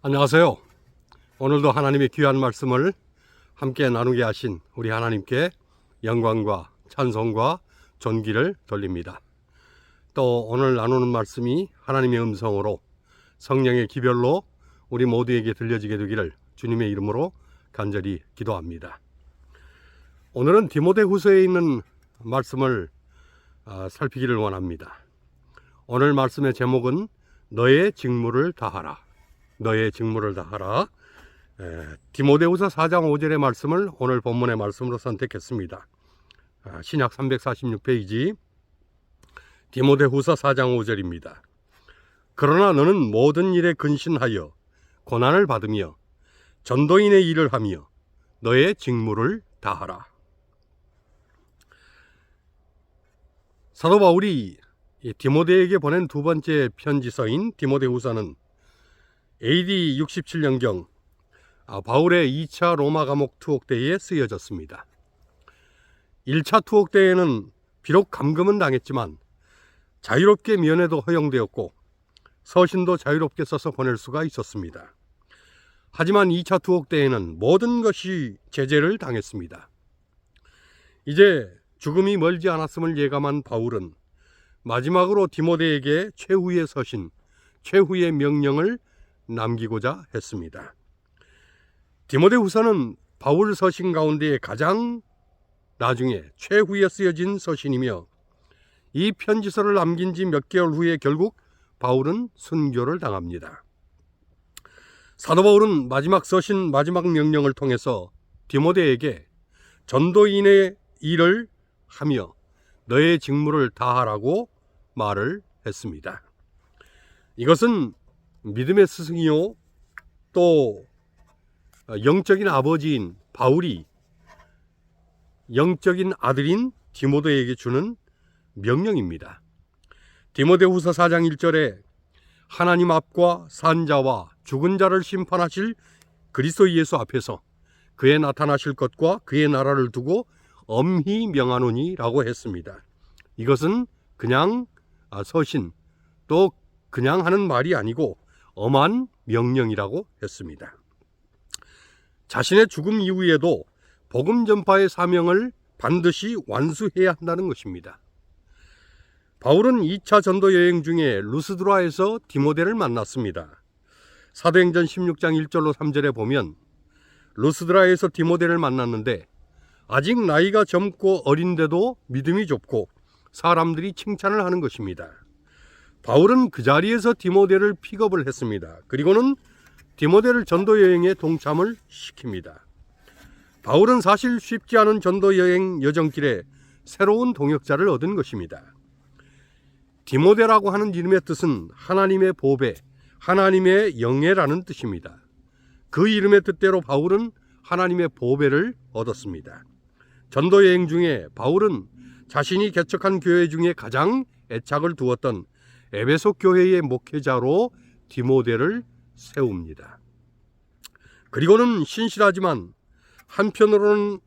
안녕하세요. 오늘도 하나님의 귀한 말씀을 함께 나누게 하신 우리 하나님께 영광과 찬송과 존귀를 돌립니다. 또 오늘 나누는 말씀이 하나님의 음성으로 성령의 기별로 우리 모두에게 들려지게 되기를 주님의 이름으로 간절히 기도합니다. 오늘은 디모데후서에 있는 말씀을 살피기를 원합니다. 오늘 말씀의 제목은 너의 직무를 다하라. 너의 직무를 다하라. 디모데후서 4장 5절의 말씀을 오늘 본문의 말씀으로 선택했습니다. 신약 346페이지 디모데후서 4장 5절입니다. 그러나 너는 모든 일에 근신하여 고난을 받으며 전도인의 일을 하며 너의 직무를 다하라. 사도 바울이 디모데에게 보낸 두 번째 편지서인 디모데후서는 AD 67년경 바울의 2차 로마 감옥 투옥 때에 쓰여졌습니다. 1차 투옥 때에는 비록 감금은 당했지만 자유롭게 면회도 허용되었고 서신도 자유롭게 써서 보낼 수가 있었습니다. 하지만 2차 투옥 때에는 모든 것이 제재를 당했습니다. 이제 죽음이 멀지 않았음을 예감한 바울은 마지막으로 디모데에게 최후의 서신, 최후의 명령을 남기고자 했습니다. 디모데후서는 바울 서신 가운데 가장 나중에 최후에 쓰여진 서신이며 이 편지서를 남긴 지 몇 개월 후에 결국 바울은 순교를 당합니다. 사도 바울은 마지막 서신, 마지막 명령을 통해서 디모데에게 전도인의 일을 하며 너의 직무를 다하라고 말을 했습니다. 이것은 믿음의 스승이요 또 영적인 아버지인 바울이 영적인 아들인 디모데에게 주는 명령입니다. 디모데후서 4장 1절에 하나님 앞과 산자와 죽은 자를 심판하실 그리스도 예수 앞에서 그의 나타나실 것과 그의 나라를 두고 엄히 명하노니 라고 했습니다. 이것은 그냥 서신 또 그냥 하는 말이 아니고 엄한 명령이라고 했습니다. 자신의 죽음 이후에도 복음 전파의 사명을 반드시 완수해야 한다는 것입니다. 바울은 2차 전도 여행 중에 루스드라에서 디모데를 만났습니다. 사도행전 16장 1절로 3절에 보면 루스드라에서 디모데를 만났는데 아직 나이가 젊고 어린데도 믿음이 좁고 사람들이 칭찬을 하는 것입니다. 바울은 그 자리에서 디모데를 픽업을 했습니다. 그리고는 디모데를 전도 여행에 동참을 시킵니다. 바울은 사실 쉽지 않은 전도 여행 여정길에 새로운 동역자를 얻은 것입니다. 디모데라고 하는 이름의 뜻은 하나님의 보배, 하나님의 영예라는 뜻입니다. 그 이름의 뜻대로 바울은 하나님의 보배를 얻었습니다. 전도 여행 중에 바울은 자신이 개척한 교회 중에 가장 애착을 두었던 에베소 교회의 목회자로 디모데를 세웁니다. 그리고는 신실하지만 한편으로는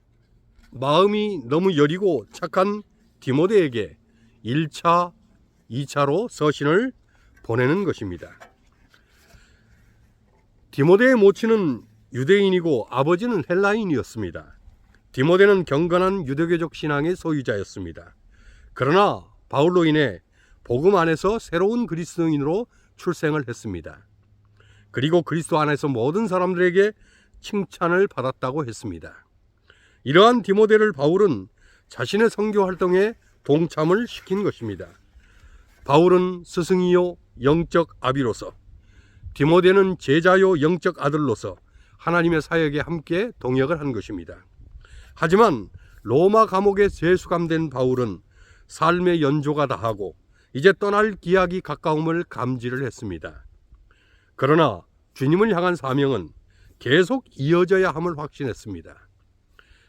마음이 너무 여리고 착한 디모데에게 1차, 2차로 서신을 보내는 것입니다. 디모데의 모친은 유대인이고 아버지는 헬라인이었습니다. 디모데는 경건한 유대교적 신앙의 소유자였습니다. 그러나 바울로 인해 복음 안에서 새로운 그리스도인으로 출생을 했습니다. 그리고 그리스도 안에서 모든 사람들에게 칭찬을 받았다고 했습니다. 이러한 디모데를 바울은 자신의 선교 활동에 동참을 시킨 것입니다. 바울은 스승이요 영적 아비로서, 디모데는 제자요 영적 아들로서 하나님의 사역에 함께 동역을 한 것입니다. 하지만 로마 감옥에 재수감된 바울은 삶의 연조가 다하고 이제 떠날 기약이 가까움을 감지를 했습니다. 그러나 주님을 향한 사명은 계속 이어져야 함을 확신했습니다.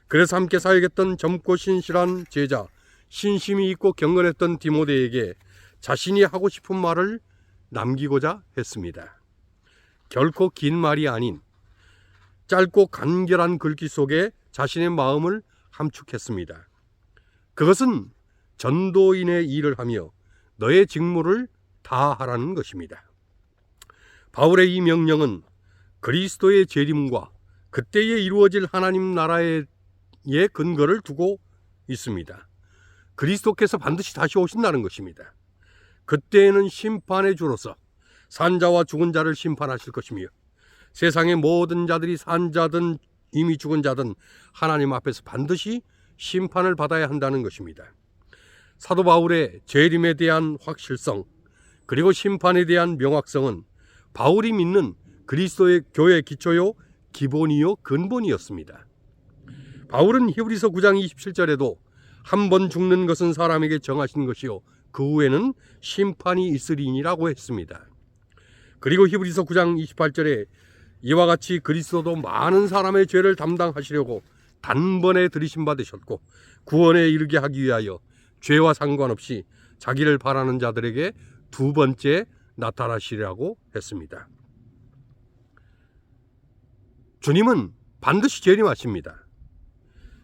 그래서 함께 사역했던 젊고 신실한 제자, 신심이 있고 경건했던 디모데에게 자신이 하고 싶은 말을 남기고자 했습니다. 결코 긴 말이 아닌 짧고 간결한 글귀 속에 자신의 마음을 함축했습니다. 그것은 전도인의 일을 하며 너의 직무를 다하라는 것입니다. 바울의 이 명령은 그리스도의 재림과 그때에 이루어질 하나님 나라의 근거를 두고 있습니다. 그리스도께서 반드시 다시 오신다는 것입니다. 그때에는 심판의 주로서 산자와 죽은 자를 심판하실 것이며 세상의 모든 자들이 산자든 이미 죽은 자든 하나님 앞에서 반드시 심판을 받아야 한다는 것입니다. 사도 바울의 재림에 대한 확실성 그리고 심판에 대한 명확성은 바울이 믿는 그리스도의 교회 기초요 기본이요 근본이었습니다. 바울은 히브리서 9장 27절에도 한 번 죽는 것은 사람에게 정하신 것이요 그 후에는 심판이 있으리니라고 했습니다. 그리고 히브리서 9장 28절에 이와 같이 그리스도도 많은 사람의 죄를 담당하시려고 단번에 들이심 받으셨고 구원에 이르게 하기 위하여 죄와 상관없이 자기를 바라는 자들에게 두 번째 나타나시리라고 했습니다. 주님은 반드시 재림하십니다.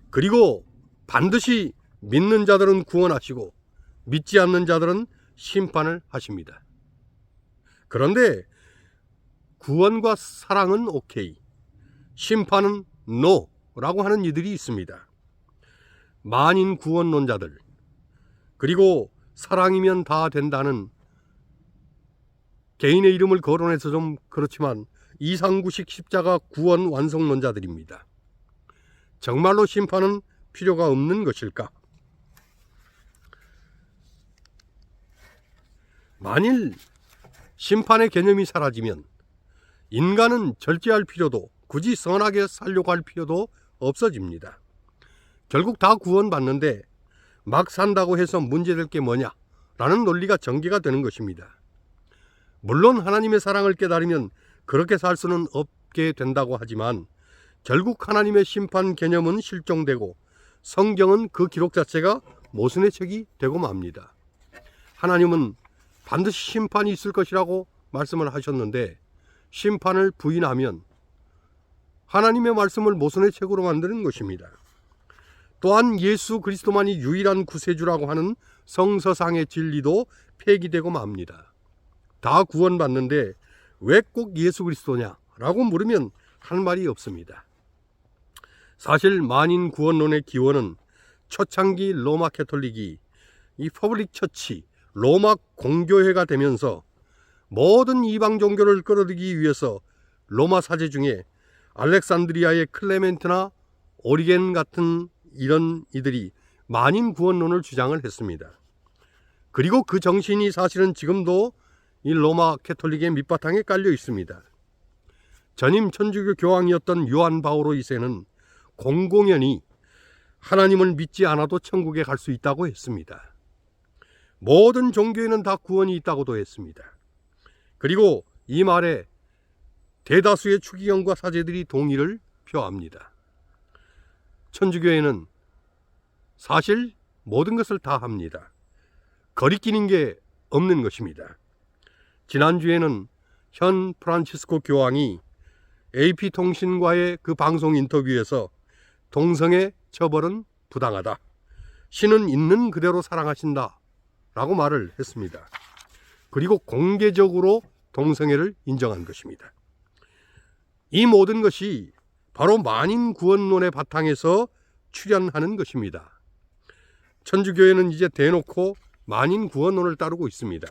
그리고 반드시 믿는 자들은 구원하시고 믿지 않는 자들은 심판을 하십니다. 그런데 구원과 사랑은 오케이, 심판은 노라고 하는 이들이 있습니다. 만인 구원론자들, 그리고 사랑이면 다 된다는 개인의 이름을 거론해서 좀 그렇지만 이상구식 십자가 구원 완성론자들입니다. 정말로 심판은 필요가 없는 것일까? 만일 심판의 개념이 사라지면 인간은 절제할 필요도 굳이 선하게 살려고 할 필요도 없어집니다. 결국 다 구원받는데 막 산다고 해서 문제될 게 뭐냐라는 논리가 전개가 되는 것입니다. 물론 하나님의 사랑을 깨달으면 그렇게 살 수는 없게 된다고 하지만 결국 하나님의 심판 개념은 실종되고 성경은 그 기록 자체가 모순의 책이 되고 맙니다. 하나님은 반드시 심판이 있을 것이라고 말씀을 하셨는데 심판을 부인하면 하나님의 말씀을 모순의 책으로 만드는 것입니다. 또한 예수 그리스도만이 유일한 구세주라고 하는 성서상의 진리도 폐기되고 맙니다. 다 구원받는데 왜 꼭 예수 그리스도냐라고 물으면 할 말이 없습니다. 사실 만인 구원론의 기원은 초창기 로마 캐톨릭이 이 퍼블릭 처치 로마 공교회가 되면서 모든 이방 종교를 끌어들이기 위해서 로마 사제 중에 알렉산드리아의 클레멘트나 오리겐 같은 이런 이들이 만인 구원론을 주장을 했습니다. 그리고 그 정신이 사실은 지금도 이 로마 캐톨릭의 밑바탕에 깔려 있습니다. 전임 천주교 교황이었던 요한 바오로 2세는 공공연히 하나님을 믿지 않아도 천국에 갈 수 있다고 했습니다. 모든 종교에는 다 구원이 있다고도 했습니다. 그리고 이 말에 대다수의 추기경과 사제들이 동의를 표합니다. 천주교에는 사실 모든 것을 다 합니다. 거리끼는 게 없는 것입니다. 지난주에는 현 프란치스코 교황이 AP통신과의 그 방송 인터뷰에서 동성애 처벌은 부당하다, 신은 있는 그대로 사랑하신다 라고 말을 했습니다. 그리고 공개적으로 동성애를 인정한 것입니다. 이 모든 것이 바로 만인 구원론의 바탕에서 출현하는 것입니다. 천주교회는 이제 대놓고 만인 구원론을 따르고 있습니다.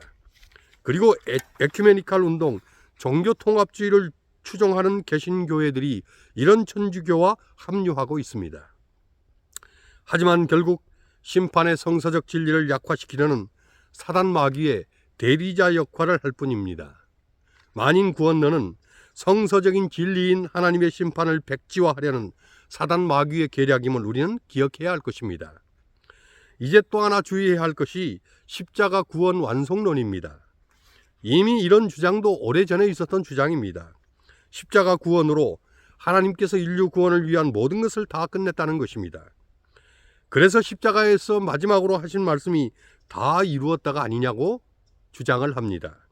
그리고 에큐메니칼 운동, 종교통합주의를 추종하는 개신교회들이 이런 천주교와 합류하고 있습니다. 하지만 결국 심판의 성서적 진리를 약화시키려는 사단 마귀의 대리자 역할을 할 뿐입니다. 만인 구원론은 성서적인 진리인 하나님의 심판을 백지화하려는 사단 마귀의 계략임을 우리는 기억해야 할 것입니다. 이제 또 하나 주의해야 할 것이 십자가 구원 완성론입니다. 이미 이런 주장도 오래전에 있었던 주장입니다. 십자가 구원으로 하나님께서 인류 구원을 위한 모든 것을 다 끝냈다는 것입니다. 그래서 십자가에서 마지막으로 하신 말씀이 다 이루었다가 아니냐고 주장을 합니다.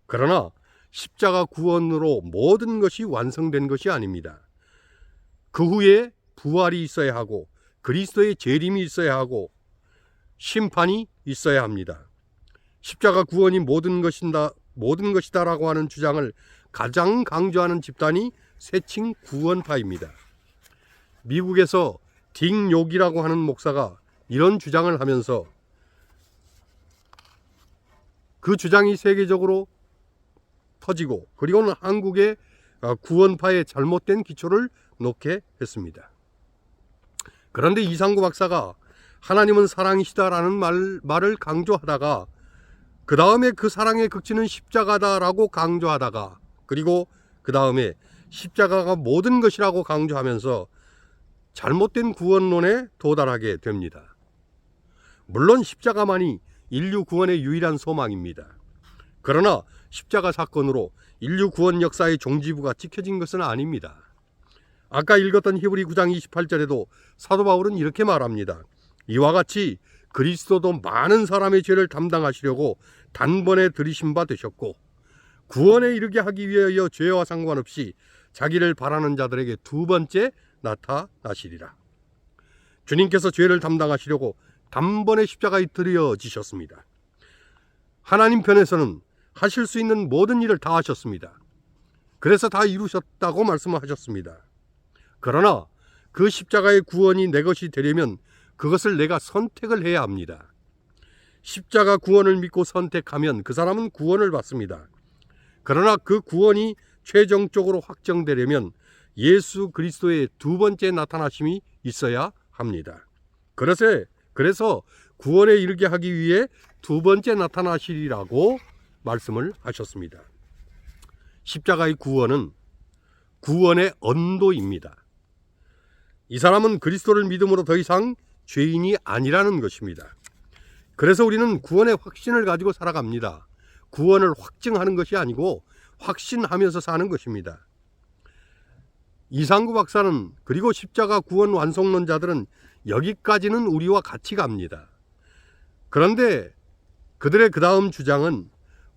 그러나 십자가 구원으로 모든 것이 완성된 것이 아닙니다. 그 후에 부활이 있어야 하고 그리스도의 재림이 있어야 하고 심판이 있어야 합니다. 십자가 구원이 모든 것이다라고 하는 주장을 가장 강조하는 집단이 세칭 구원파입니다. 미국에서 딕 욕이라고 하는 목사가 이런 주장을 하면서 그 주장이 세계적으로 퍼지고 그리고는 한국의 구원파의 잘못된 기초를 놓게 했습니다. 그런데 이상구 박사가 하나님은 사랑이시다라는 말을 강조하다가 그 다음에 그 사랑의 극치는 십자가다라고 강조하다가 그리고 그 다음에 십자가가 모든 것이라고 강조하면서 잘못된 구원론에 도달하게 됩니다. 물론 십자가만이 인류 구원의 유일한 소망입니다. 그러나 십자가 사건으로 인류 구원 역사의 종지부가 찍혀진 것은 아닙니다. 아까 읽었던 히브리 9장 28절에도 사도 바울은 이렇게 말합니다. 이와 같이 그리스도도 많은 사람의 죄를 담당하시려고 단번에 들이신 바 되셨고 구원에 이르게 하기 위하여 죄와 상관없이 자기를 바라는 자들에게 두 번째 나타나시리라. 주님께서 죄를 담당하시려고 단번에 십자가에 들여지셨습니다. 하나님 편에서는 하실 수 있는 모든 일을 다 하셨습니다. 그래서 다 이루셨다고 말씀하셨습니다. 그러나 그 십자가의 구원이 내 것이 되려면 그것을 내가 선택을 해야 합니다. 십자가 구원을 믿고 선택하면 그 사람은 구원을 받습니다. 그러나 그 구원이 최종적으로 확정되려면 예수 그리스도의 두 번째 나타나심이 있어야 합니다. 그래서 구원에 이르게 하기 위해 두 번째 나타나시리라고 말씀을 하셨습니다. 십자가의 구원은 구원의 언도입니다. 이 사람은 그리스도를 믿음으로 더 이상 죄인이 아니라는 것입니다. 그래서 우리는 구원의 확신을 가지고 살아갑니다. 구원을 확증하는 것이 아니고 확신하면서 사는 것입니다. 이상구 박사는 그리고 십자가 구원 완성론자들은 여기까지는 우리와 같이 갑니다. 그런데 그들의 그 다음 주장은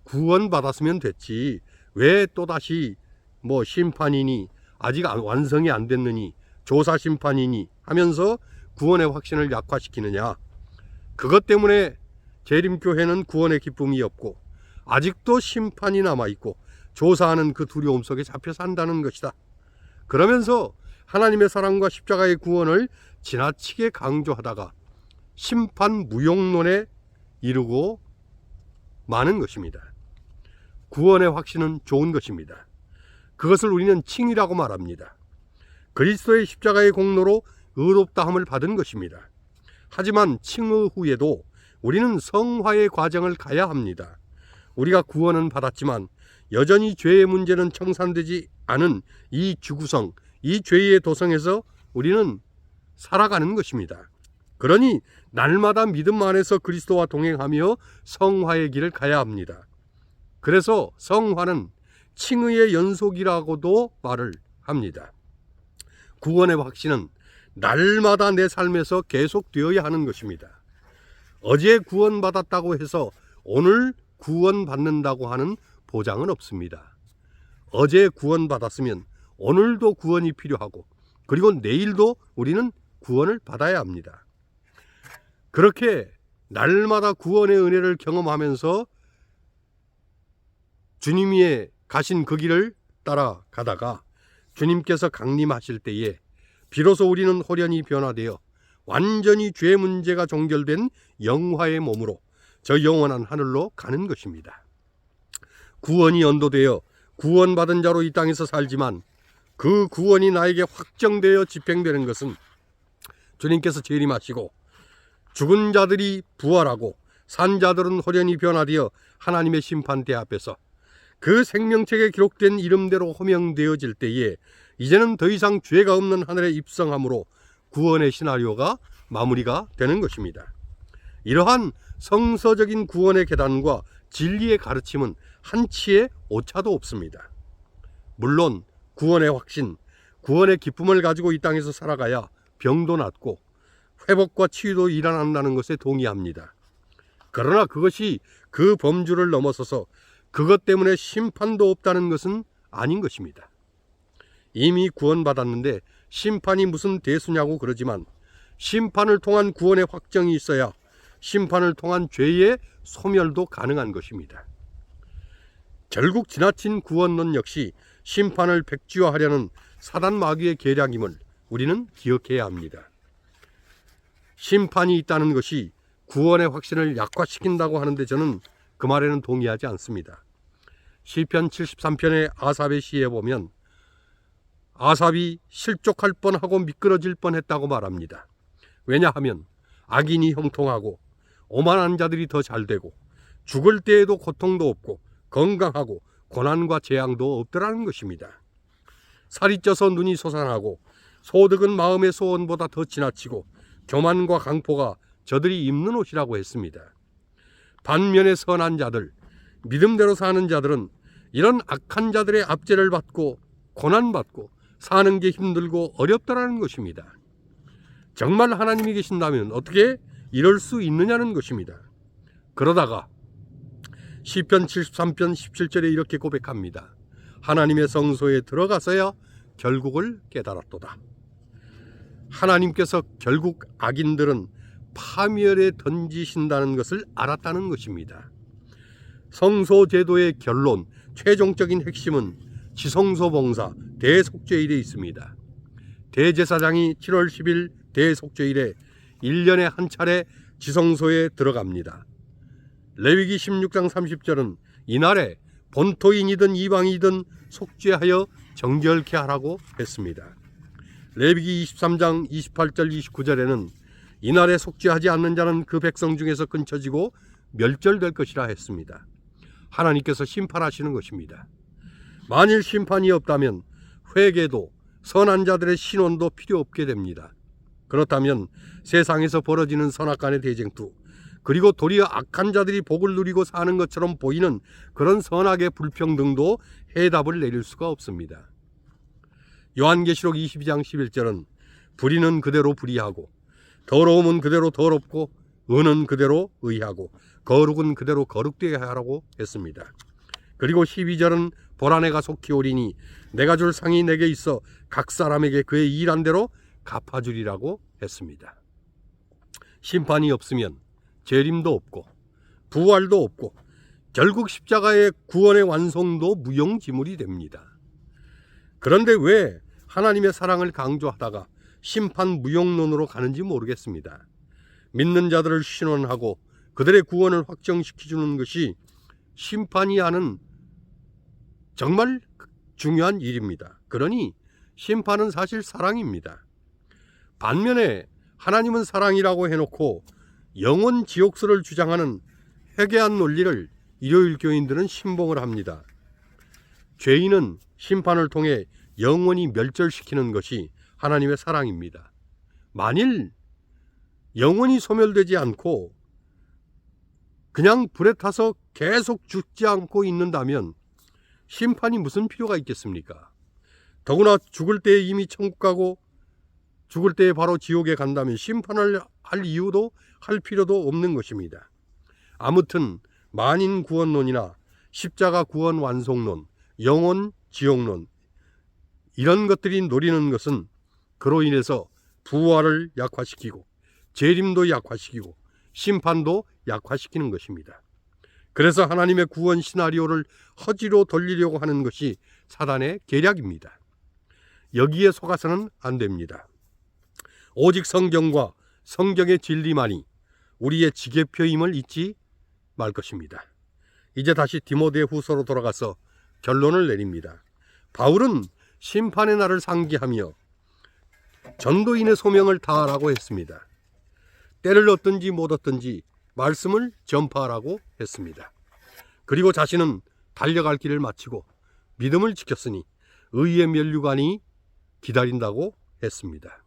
구원받았으면 됐지 왜 또다시 심판이니 아직 완성이 안 됐느니 조사 심판이니 하면서 구원의 확신을 약화시키느냐. 그것 때문에 재림교회는 구원의 기쁨이 없고 아직도 심판이 남아있고 조사하는 그 두려움 속에 잡혀 산다는 것이다. 그러면서 하나님의 사랑과 십자가의 구원을 지나치게 강조하다가 심판 무용론에 이르고 마는 것입니다. 구원의 확신은 좋은 것입니다. 그것을 우리는 칭의라고 말합니다. 그리스도의 십자가의 공로로 의롭다함을 받은 것입니다. 하지만 칭의 후에도 우리는 성화의 과정을 가야 합니다. 우리가 구원은 받았지만 여전히 죄의 문제는 청산되지 않은 이 지구성, 이 죄의 도성에서 우리는 살아가는 것입니다. 그러니 날마다 믿음 안에서 그리스도와 동행하며 성화의 길을 가야 합니다. 그래서 성화는 칭의의 연속이라고도 말을 합니다. 구원의 확신은 날마다 내 삶에서 계속되어야 하는 것입니다. 어제 구원받았다고 해서 오늘 구원받는다고 하는 보장은 없습니다. 어제 구원받았으면 오늘도 구원이 필요하고 그리고 내일도 우리는 구원을 받아야 합니다. 그렇게 날마다 구원의 은혜를 경험하면서 주님이 가신 그 길을 따라가다가 주님께서 강림하실 때에 비로소 우리는 홀연히 변화되어 완전히 죄 문제가 종결된 영화의 몸으로 저 영원한 하늘로 가는 것입니다. 구원이 연도되어 구원받은 자로 이 땅에서 살지만 그 구원이 나에게 확정되어 집행되는 것은 주님께서 재림하시고 죽은 자들이 부활하고 산 자들은 홀연히 변화되어 하나님의 심판대 앞에서 그 생명책에 기록된 이름대로 호명되어질 때에 이제는 더 이상 죄가 없는 하늘에 입성함으로 구원의 시나리오가 마무리가 되는 것입니다. 이러한 성서적인 구원의 계단과 진리의 가르침은 한치의 오차도 없습니다. 물론 구원의 확신, 구원의 기쁨을 가지고 이 땅에서 살아가야 병도 낫고 회복과 치유도 일어난다는 것에 동의합니다. 그러나 그것이 그 범주를 넘어서서 그것 때문에 심판도 없다는 것은 아닌 것입니다. 이미 구원받았는데 심판이 무슨 대수냐고 그러지만 심판을 통한 구원의 확정이 있어야 심판을 통한 죄의 소멸도 가능한 것입니다. 결국 지나친 구원론 역시 심판을 백지화하려는 사단 마귀의 계략임을 우리는 기억해야 합니다. 심판이 있다는 것이 구원의 확신을 약화시킨다고 하는데 저는 그 말에는 동의하지 않습니다. 시편 73편의 아삽의 시에 보면 아삽이 실족할 뻔하고 미끄러질 뻔했다고 말합니다. 왜냐하면 악인이 형통하고 오만한 자들이 더 잘되고 죽을 때에도 고통도 없고 건강하고 고난과 재앙도 없더라는 것입니다. 살이 쪄서 눈이 솟아나고 소득은 마음의 소원보다 더 지나치고 교만과 강포가 저들이 입는 옷이라고 했습니다. 반면에 선한 자들, 믿음대로 사는 자들은 이런 악한 자들의 압제를 받고 고난받고 사는 게 힘들고 어렵다라는 것입니다. 정말 하나님이 계신다면 어떻게 이럴 수 있느냐는 것입니다. 그러다가 시편 73편 17절에 이렇게 고백합니다. 하나님의 성소에 들어가서야 결국을 깨달았도다. 하나님께서 결국 악인들은 파멸에 던지신다는 것을 알았다는 것입니다. 성소 제도의 결론, 최종적인 핵심은 지성소 봉사 대속죄일에 있습니다. 대제사장이 7월 10일 대속죄일에 1년에 한 차례 지성소에 들어갑니다. 레위기 16장 30절은 이날에 본토인이든 이방이든 속죄하여 정결케 하라고 했습니다. 레위기 23장 28절 29절에는 이날에 속죄하지 않는 자는 그 백성 중에서 끊쳐지고 멸절될 것이라 했습니다. 하나님께서 심판하시는 것입니다. 만일 심판이 없다면 회개도 선한 자들의 신원도 필요 없게 됩니다. 그렇다면 세상에서 벌어지는 선악간의 대쟁투, 그리고 도리어 악한 자들이 복을 누리고 사는 것처럼 보이는 그런 선악의 불평등도 해답을 내릴 수가 없습니다. 요한계시록 22장 11절은 불의는 그대로 불의하고 더러움은 그대로 더럽고 의는 그대로 의하고 거룩은 그대로 거룩되어야 하라고 했습니다. 그리고 12절은 보라 내가 속히 오리니 내가 줄 상이 내게 있어 각 사람에게 그의 일한 대로 갚아주리라고 했습니다. 심판이 없으면 재림도 없고 부활도 없고 결국 십자가의 구원의 완성도 무용지물이 됩니다. 그런데 왜 하나님의 사랑을 강조하다가 심판 무용론으로 가는지 모르겠습니다. 믿는 자들을 신원하고 그들의 구원을 확정시켜주는 것이 심판이 하는 정말 중요한 일입니다. 그러니 심판은 사실 사랑입니다. 반면에 하나님은 사랑이라고 해놓고 영원 지옥설을 주장하는 회개한 논리를 일요일 교인들은 신봉을 합니다. 죄인은 심판을 통해 영원히 멸절시키는 것이 하나님의 사랑입니다. 만일 영원히 소멸되지 않고 그냥 불에 타서 계속 죽지 않고 있는다면 심판이 무슨 필요가 있겠습니까? 더구나 죽을 때에 이미 천국 가고 죽을 때에 바로 지옥에 간다면 심판을 할 이유도 할 필요도 없는 것입니다. 아무튼 만인 구원론이나 십자가 구원 완성론, 영원 지옥론 이런 것들이 노리는 것은 그로 인해서 부활을 약화시키고 재림도 약화시키고 심판도 약화시키는 것입니다. 그래서 하나님의 구원 시나리오를 허지로 돌리려고 하는 것이 사단의 계략입니다. 여기에 속아서는 안 됩니다. 오직 성경과 성경의 진리만이 우리의 지계표임을 잊지 말 것입니다. 이제 다시 디모데 후서로 돌아가서 결론을 내립니다. 바울은 심판의 날을 상기하며 전도인의 소명을 다하라고 했습니다. 때를 얻든지 못 얻든지 말씀을 전파하라고 했습니다. 그리고 자신은 달려갈 길을 마치고 믿음을 지켰으니 의의 면류관이 기다린다고 했습니다.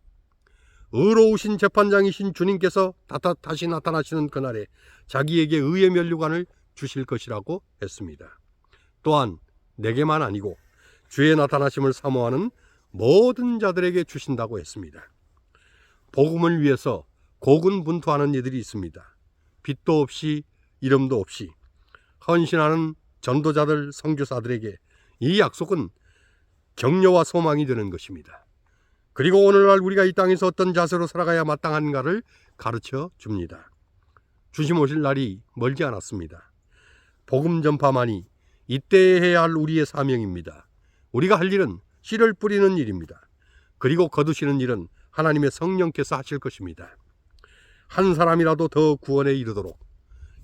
의로우신 재판장이신 주님께서 다시 나타나시는 그날에 자기에게 의의 면류관을 주실 것이라고 했습니다. 또한 내게만 아니고 주의 나타나심을 사모하는 모든 자들에게 주신다고 했습니다. 복음을 위해서 고군분투하는 이들이 있습니다. 빛도 없이 이름도 없이 헌신하는 전도자들, 선교사들에게 이 약속은 격려와 소망이 되는 것입니다. 그리고 오늘날 우리가 이 땅에서 어떤 자세로 살아가야 마땅한가를 가르쳐 줍니다. 주님 오실 날이 멀지 않았습니다. 복음 전파만이 이때에 해야 할 우리의 사명입니다. 우리가 할 일은 씨를 뿌리는 일입니다. 그리고 거두시는 일은 하나님의 성령께서 하실 것입니다. 한 사람이라도 더 구원에 이르도록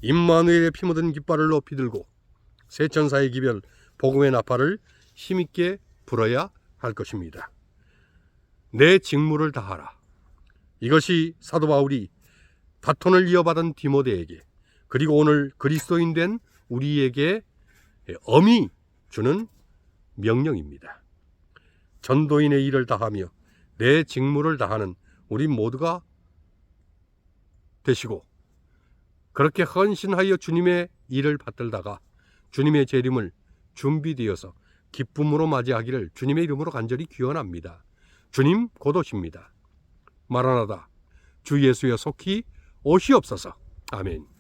임마누엘의 피 묻은 깃발을 높이 들고 세 천사의 기별 복음의 나팔을 힘있게 불어야 할 것입니다. 내 직무를 다하라. 이것이 사도 바울이 바톤을 이어받은 디모데에게 그리고 오늘 그리스도인 된 우리에게 엄히 주는 명령입니다. 전도인의 일을 다하며 내 직무를 다하는 우리 모두가 되시고 그렇게 헌신하여 주님의 일을 받들다가 주님의 재림을 준비되어서 기쁨으로 맞이하기를 주님의 이름으로 간절히 기원합니다. 주님 곧 오십니다. 마라나다 주 예수여 속히 오시옵소서. 아멘.